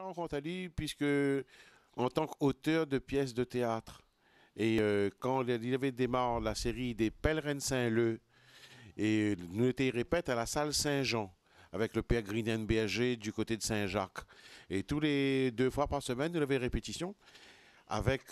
rencontré lui puisque en tant qu'auteur de pièces de théâtre, et quand il avait démarré la série des Pèlerins de Saint-Leu, et nous étions répète à la salle Saint-Jean, avec le père Grinen-Berger du côté de Saint-Jacques. Et tous les 2 fois par semaine, nous avions répétition avec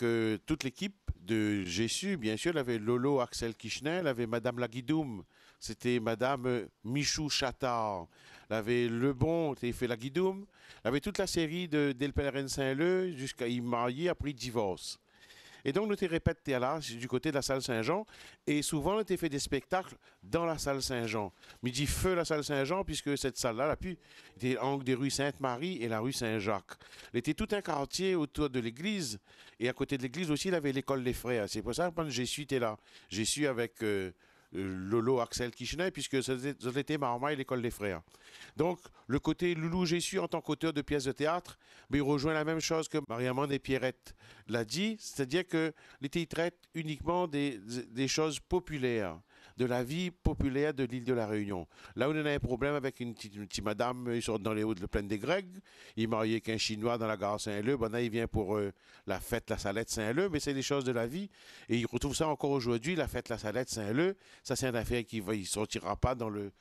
toute l'équipe de Jésus. Bien sûr, il y avait Lolo Axel Kichner, il y avait Madame Laguidoum, c'était Madame Michou Chattard, il y avait Lebon, qui fait Laguidoum, il y avait toute la série de Del Pèlerin Saint-Leu jusqu'à y marier après divorce. Et donc, nous te répète là, du côté de la salle Saint-Jean. Et souvent, on a fait des spectacles dans la salle Saint-Jean. Mais dit feu la salle Saint-Jean, puisque cette salle-là, était entre des rues Sainte-Marie et la rue Saint-Jacques. Il était tout un quartier autour de l'église. Et à côté de l'église aussi, il y avait l'école des frères. C'est pour ça que Jésus était là. Jésus avec Lolo Axel Kichner, puisque ça était Marmaille, l'école des frères. Donc, le côté Loulou Jésus en tant qu'auteur de pièces de théâtre, mais il rejoint la même chose que Marie-Amande et Pierrette l'a dit, c'est-à-dire que l'été traite uniquement des choses populaires, de la vie populaire de l'île de la Réunion. Là où on a un problème avec une petite madame, ils sont dans les Hauts de plaine des Grecs, il est marié avec un Chinois dans la gare Saint-Leu, bon là il vient pour la fête La Salette Saint-Leu, mais c'est des choses de la vie, et il retrouve ça encore aujourd'hui, la fête La Salette Saint-Leu, ça c'est une affaire qui ne sortira pas dans le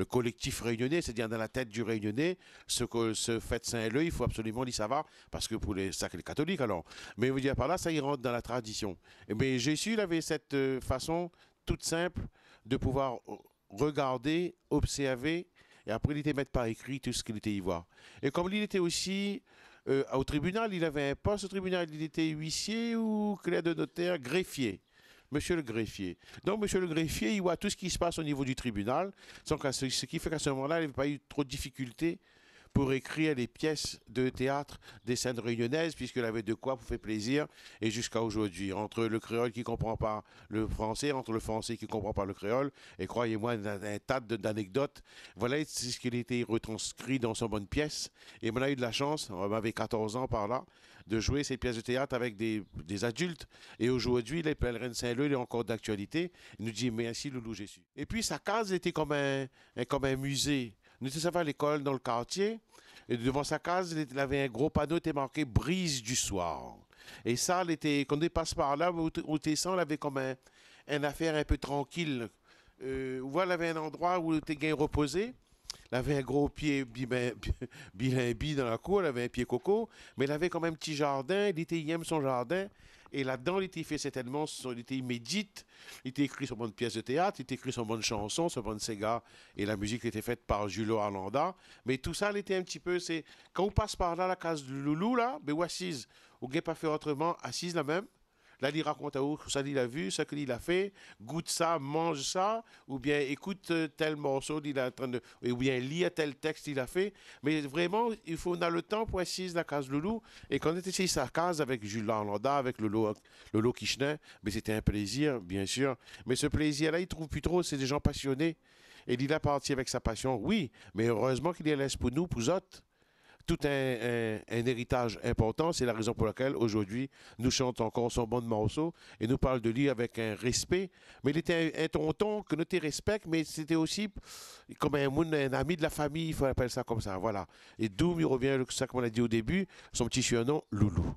collectif réunionnais, c'est-à-dire dans la tête du réunionnais, ce fête Saint-Leu, il faut absolument l'y savoir, parce que pour les sacrés catholiques alors, mais vous dire par là, ça y rentre dans la tradition. Mais Jésus, il avait cette façon toute simple de pouvoir regarder, observer, et après il était mettre par écrit tout ce qu'il était y voir. Et comme il était aussi au tribunal, il avait un poste au tribunal, il était huissier ou clerc de notaire, greffier. Monsieur le greffier. Donc, monsieur le greffier, il voit tout ce qui se passe au niveau du tribunal, ce qui fait qu'à ce moment-là, il n'avait pas eu trop de difficultés pour écrire les pièces de théâtre des scènes réunionnaises, puisqu'il avait de quoi pour faire plaisir, et jusqu'à aujourd'hui, entre le créole qui ne comprend pas le français, entre le français qui ne comprend pas le créole, et croyez-moi, un tas d'anecdotes. Voilà ce qu'il a été retranscrit dans son bonne pièce, et on a eu de la chance, on avait 14 ans par là, de jouer ces pièces de théâtre avec des adultes, et aujourd'hui, les Pèlerins de Saint-Leu, il est encore d'actualité, il nous dit merci Loulou Jésus. Et puis sa case était comme un musée. Nous étions à l'école dans le quartier, et devant sa case, il avait un gros panneau qui était marqué Brise du soir. Et ça, quand on passe par là, au Tesson, il avait comme une affaire un peu tranquille. Voilà, il avait un endroit où il était bien reposé. Il avait un gros pied bilimbi dans la cour, il avait un pied coco, mais il avait quand même un petit jardin, il aime son jardin, et là-dedans, il fait certainement, il médite, il était écrit son bonne pièce de théâtre, il était écrit son bonne chanson, son bonne Sega, et la musique était faite par Julio Arlanda, mais tout ça, il était un petit peu, quand on passe par là, la case de Loulou, là, ben, ou assise, ou n'est pas fait autrement, assise là même. Là, il raconte à où ça il a vu, ce qu'il a fait, goûte ça, mange ça, ou bien écoute tel morceau, il est en train de, ou bien lit tel texte il a fait. Mais vraiment, on a le temps pour assiser la case Loulou. Et quand on était ici sa case avec Jules Arlanda, avec Lolo Kichner, mais c'était un plaisir, bien sûr. Mais ce plaisir-là, il trouve plus trop, c'est des gens passionnés. Et il a parti avec sa passion, oui, mais heureusement qu'il y laisse pour nous, pour autres tout un héritage important. C'est la raison pour laquelle aujourd'hui nous chantons encore son bon morceau et nous parle de lui avec un respect. Mais il était un tonton que nous te respecte, mais c'était aussi comme un ami de la famille, il faut appeler ça comme ça. Voilà. Et d'où il revient, ça comme on a dit au début, son petit surnom, Loulou.